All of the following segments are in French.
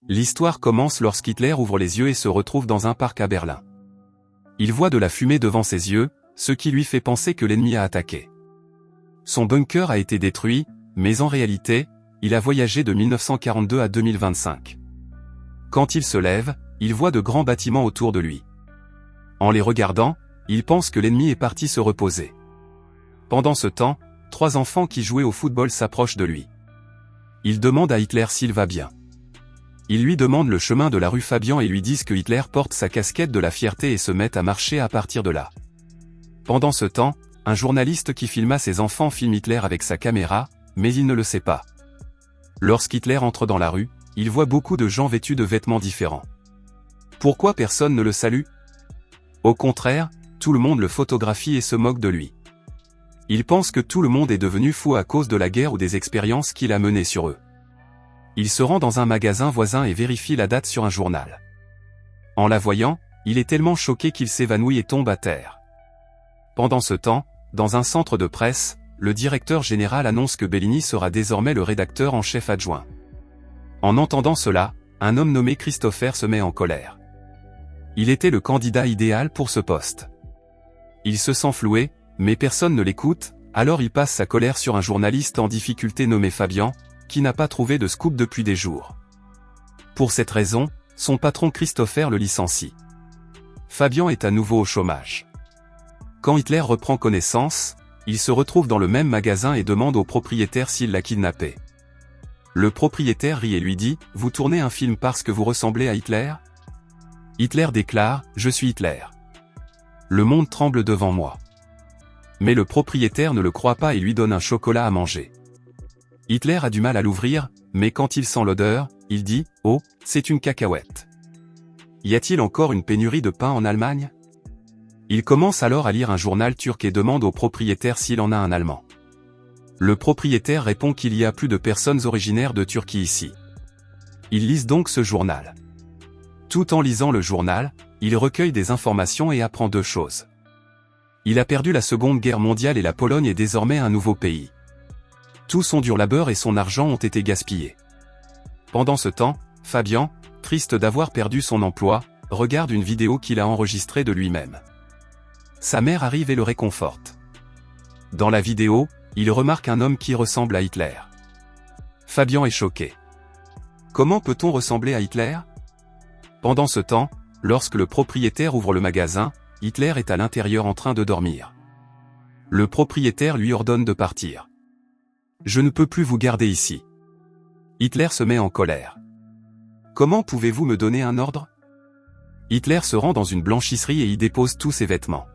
L'histoire commence lorsqu'Hitler ouvre les yeux et se retrouve dans un parc à Berlin. Il voit de la fumée devant ses yeux, ce qui lui fait penser que l'ennemi a attaqué. Son bunker a été détruit, mais en réalité, il a voyagé de 1942 à 2025. Quand il se lève, il voit de grands bâtiments autour de lui. En les regardant, il pense que l'ennemi est parti se reposer. Pendant ce temps, 3 enfants qui jouaient au football s'approchent de lui. Ils demandent à Hitler s'il va bien. Ils lui demandent le chemin de la rue Fabian et lui disent que Hitler porte sa casquette de la fierté et se met à marcher à partir de là. Pendant ce temps, un journaliste qui filma ses enfants filme Hitler avec sa caméra, mais il ne le sait pas. Lorsqu'Hitler entre dans la rue, il voit beaucoup de gens vêtus de vêtements différents. Pourquoi personne ne le salue? Au contraire, tout le monde le photographie et se moque de lui. Il pense que tout le monde est devenu fou à cause de la guerre ou des expériences qu'il a menées sur eux. Il se rend dans un magasin voisin et vérifie la date sur un journal. En la voyant, il est tellement choqué qu'il s'évanouit et tombe à terre. Pendant ce temps, dans un centre de presse, le directeur général annonce que Bellini sera désormais le rédacteur en chef adjoint. En entendant cela, un homme nommé Christopher se met en colère. Il était le candidat idéal pour ce poste. Il se sent floué, mais personne ne l'écoute, alors il passe sa colère sur un journaliste en difficulté nommé Fabian, qui n'a pas trouvé de scoop depuis des jours. Pour cette raison, son patron Christopher le licencie. Fabian est à nouveau au chômage. Quand Hitler reprend connaissance, il se retrouve dans le même magasin et demande au propriétaire s'il l'a kidnappé. Le propriétaire rit et lui dit « Vous tournez un film parce que vous ressemblez à Hitler ?» Hitler déclare « Je suis Hitler. Le monde tremble devant moi. » Mais le propriétaire ne le croit pas et lui donne un chocolat à manger. Hitler a du mal à l'ouvrir, mais quand il sent l'odeur, il dit « Oh, c'est une cacahuète. Y a-t-il encore une pénurie de pain en Allemagne ?» Il commence alors à lire un journal turc et demande au propriétaire s'il en a un allemand. Le propriétaire répond qu'il y a plus de personnes originaires de Turquie ici. Ils lisent donc ce journal. Tout en lisant le journal, il recueille des informations et apprend 2 choses. Il a perdu la Seconde Guerre mondiale et la Pologne est désormais un nouveau pays. Tout son dur labeur et son argent ont été gaspillés. Pendant ce temps, Fabian, triste d'avoir perdu son emploi, regarde une vidéo qu'il a enregistrée de lui-même. Sa mère arrive et le réconforte. Dans la vidéo, il remarque un homme qui ressemble à Hitler. Fabian est choqué. Comment peut-on ressembler à Hitler? Pendant ce temps, lorsque le propriétaire ouvre le magasin, Hitler est à l'intérieur en train de dormir. Le propriétaire lui ordonne de partir. « Je ne peux plus vous garder ici. » Hitler se met en colère. « Comment pouvez-vous me donner un ordre ?» Hitler se rend dans une blanchisserie et y dépose tous ses vêtements.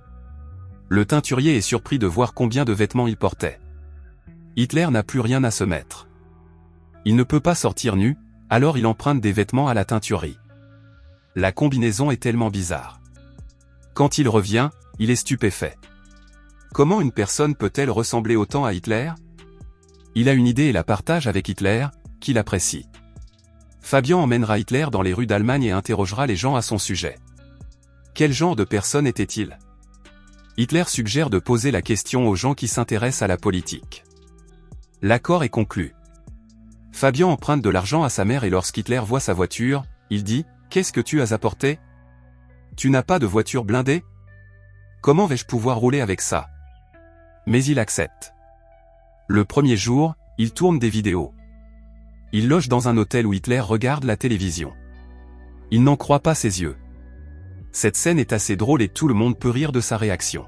Le teinturier est surpris de voir combien de vêtements il portait. Hitler n'a plus rien à se mettre. Il ne peut pas sortir nu, alors il emprunte des vêtements à la teinturerie. La combinaison est tellement bizarre. Quand il revient, il est stupéfait. Comment une personne peut-elle ressembler autant à Hitler? Il a une idée et la partage avec Hitler, qu'il apprécie. Fabian emmènera Hitler dans les rues d'Allemagne et interrogera les gens à son sujet. Quel genre de personne était-il? Hitler suggère de poser la question aux gens qui s'intéressent à la politique. L'accord est conclu. Fabian emprunte de l'argent à sa mère et lorsqu'Hitler voit sa voiture, il dit « Qu'est-ce que tu as apporté? Tu n'as pas de voiture blindée? Comment vais-je pouvoir rouler avec ça ?» Mais il accepte. Le premier jour, il tourne des vidéos. Il loge dans un hôtel où Hitler regarde la télévision. Il n'en croit pas ses yeux. Cette scène est assez drôle et tout le monde peut rire de sa réaction.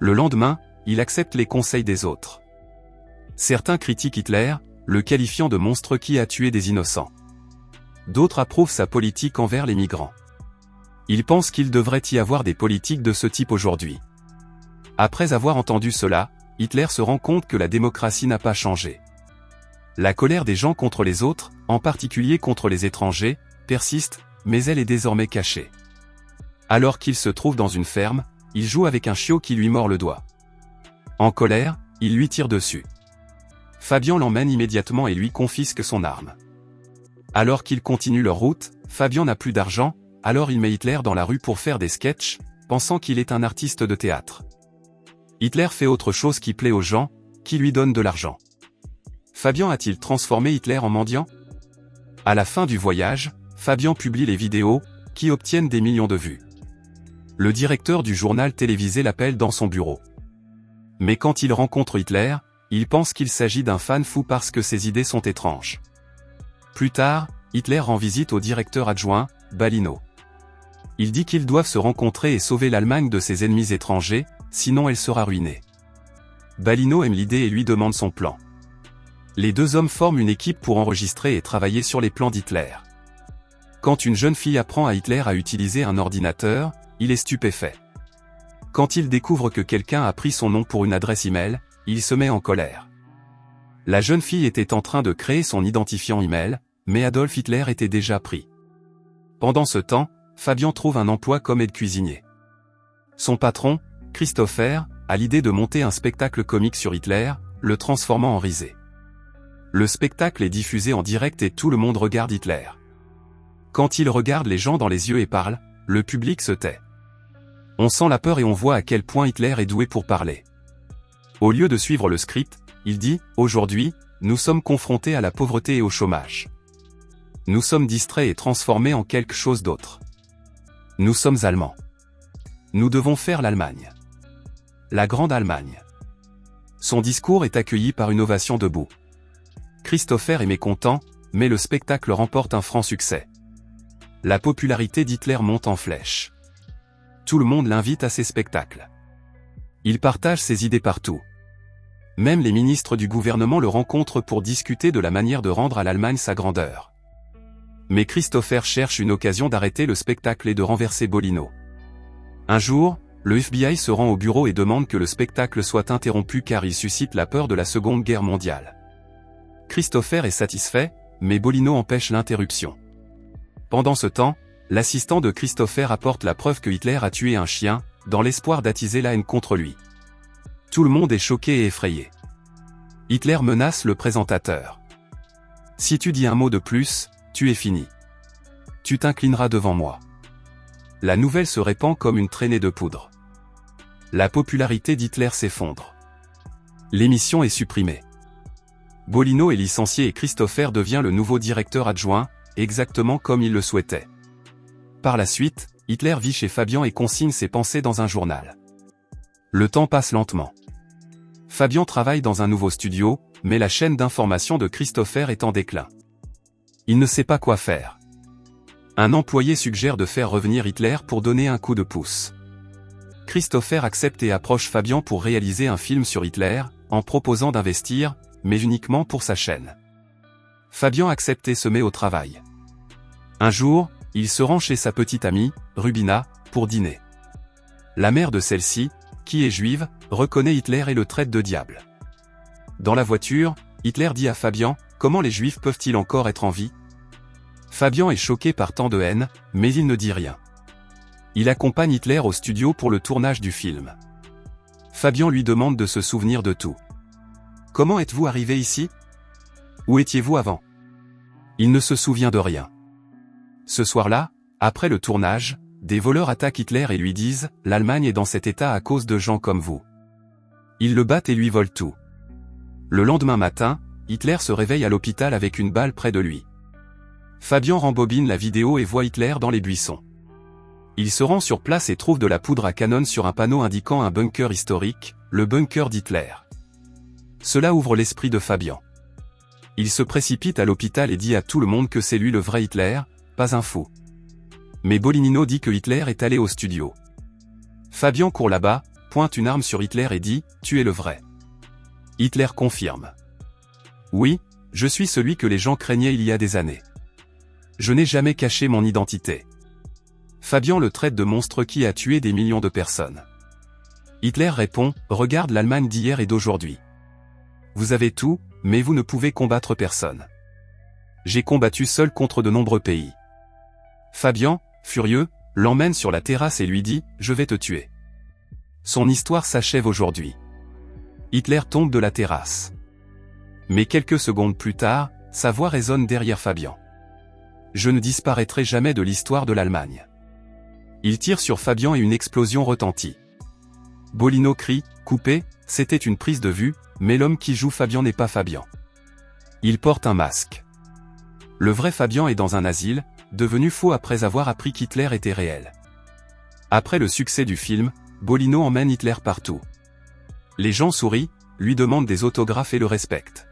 Le lendemain, il accepte les conseils des autres. Certains critiquent Hitler, le qualifiant de monstre qui a tué des innocents. D'autres approuvent sa politique envers les migrants. Ils pensent qu'il devrait y avoir des politiques de ce type aujourd'hui. Après avoir entendu cela, Hitler se rend compte que la démocratie n'a pas changé. La colère des gens contre les autres, en particulier contre les étrangers, persiste, mais elle est désormais cachée. Alors qu'il se trouve dans une ferme, il joue avec un chiot qui lui mord le doigt. En colère, il lui tire dessus. Fabian l'emmène immédiatement et lui confisque son arme. Alors qu'ils continuent leur route, Fabian n'a plus d'argent, alors il met Hitler dans la rue pour faire des sketchs, pensant qu'il est un artiste de théâtre. Hitler fait autre chose qui plaît aux gens, qui lui donnent de l'argent. Fabian a-t-il transformé Hitler en mendiant? À la fin du voyage, Fabian publie les vidéos, qui obtiennent des millions de vues. Le directeur du journal télévisé l'appelle dans son bureau. Mais quand il rencontre Hitler, il pense qu'il s'agit d'un fan fou parce que ses idées sont étranges. Plus tard, Hitler rend visite au directeur adjoint, Balino. Il dit qu'ils doivent se rencontrer et sauver l'Allemagne de ses ennemis étrangers, sinon elle sera ruinée. Balino aime l'idée et lui demande son plan. Les deux hommes forment une équipe pour enregistrer et travailler sur les plans d'Hitler. Quand une jeune fille apprend à Hitler à utiliser un ordinateur, il est stupéfait. Quand il découvre que quelqu'un a pris son nom pour une adresse email, il se met en colère. La jeune fille était en train de créer son identifiant email, mais Adolf Hitler était déjà pris. Pendant ce temps, Fabian trouve un emploi comme aide-cuisinier. Son patron, Christopher, a l'idée de monter un spectacle comique sur Hitler, le transformant en risée. Le spectacle est diffusé en direct et tout le monde regarde Hitler. Quand il regarde les gens dans les yeux et parle, le public se tait. On sent la peur et on voit à quel point Hitler est doué pour parler. Au lieu de suivre le script, il dit « Aujourd'hui, nous sommes confrontés à la pauvreté et au chômage. Nous sommes distraits et transformés en quelque chose d'autre. Nous sommes Allemands. Nous devons faire l'Allemagne. La grande Allemagne. » Son discours est accueilli par une ovation debout. Christopher est mécontent, mais le spectacle remporte un franc succès. La popularité d'Hitler monte en flèche. Tout le monde l'invite à ses spectacles. Il partage ses idées partout. Même les ministres du gouvernement le rencontrent pour discuter de la manière de rendre à l'Allemagne sa grandeur. Mais Christopher cherche une occasion d'arrêter le spectacle et de renverser Balino. Un jour, le FBI se rend au bureau et demande que le spectacle soit interrompu car il suscite la peur de la Seconde Guerre mondiale. Christopher est satisfait, mais Balino empêche l'interruption. Pendant ce temps, l'assistant de Christopher apporte la preuve que Hitler a tué un chien, dans l'espoir d'attiser la haine contre lui. Tout le monde est choqué et effrayé. Hitler menace le présentateur. « Si tu dis un mot de plus, tu es fini. Tu t'inclineras devant moi. » La nouvelle se répand comme une traînée de poudre. La popularité d'Hitler s'effondre. L'émission est supprimée. Balino est licencié et Christopher devient le nouveau directeur adjoint, exactement comme il le souhaitait. Par la suite, Hitler vit chez Fabian et consigne ses pensées dans un journal. Le temps passe lentement. Fabian travaille dans un nouveau studio, mais la chaîne d'information de Christopher est en déclin. Il ne sait pas quoi faire. Un employé suggère de faire revenir Hitler pour donner un coup de pouce. Christopher accepte et approche Fabian pour réaliser un film sur Hitler, en proposant d'investir, mais uniquement pour sa chaîne. Fabian accepte et se met au travail. Un jour, il se rend chez sa petite amie, Rubina, pour dîner. La mère de celle-ci, qui est juive, reconnaît Hitler et le traite de diable. Dans la voiture, Hitler dit à Fabian, « Comment les juifs peuvent-ils encore être en vie ?» Fabian est choqué par tant de haine, mais il ne dit rien. Il accompagne Hitler au studio pour le tournage du film. Fabian lui demande de se souvenir de tout. « Comment êtes-vous arrivé ici ? Où étiez-vous avant ?» Il ne se souvient de rien. Ce soir-là, après le tournage, des voleurs attaquent Hitler et lui disent « L'Allemagne est dans cet état à cause de gens comme vous. » Ils le battent et lui volent tout. Le lendemain matin, Hitler se réveille à l'hôpital avec une balle près de lui. Fabian rembobine la vidéo et voit Hitler dans les buissons. Il se rend sur place et trouve de la poudre à canon sur un panneau indiquant un bunker historique, le bunker d'Hitler. Cela ouvre l'esprit de Fabian. Il se précipite à l'hôpital et dit à tout le monde que c'est lui le vrai Hitler, pas un fou. Mais Balino dit que Hitler est allé au studio. Fabian court là-bas, pointe une arme sur Hitler et dit « Tu es le vrai ». Hitler confirme. « Oui, je suis celui que les gens craignaient il y a des années. Je n'ai jamais caché mon identité. » Fabian le traite de monstre qui a tué des millions de personnes. Hitler répond « Regarde l'Allemagne d'hier et d'aujourd'hui. Vous avez tout, mais vous ne pouvez combattre personne. J'ai combattu seul contre de nombreux pays. » Fabian, furieux, l'emmène sur la terrasse et lui dit « Je vais te tuer. » Son histoire s'achève aujourd'hui. Hitler tombe de la terrasse. Mais quelques secondes plus tard, sa voix résonne derrière Fabian. « Je ne disparaîtrai jamais de l'histoire de l'Allemagne. » Il tire sur Fabian et une explosion retentit. Balino crie « Coupé », c'était une prise de vue, mais l'homme qui joue Fabian n'est pas Fabian. Il porte un masque. Le vrai Fabian est dans un asile, devenu faux après avoir appris qu'Hitler était réel. Après le succès du film, Bolino emmène Hitler partout. Les gens sourient, lui demandent des autographes et le respectent.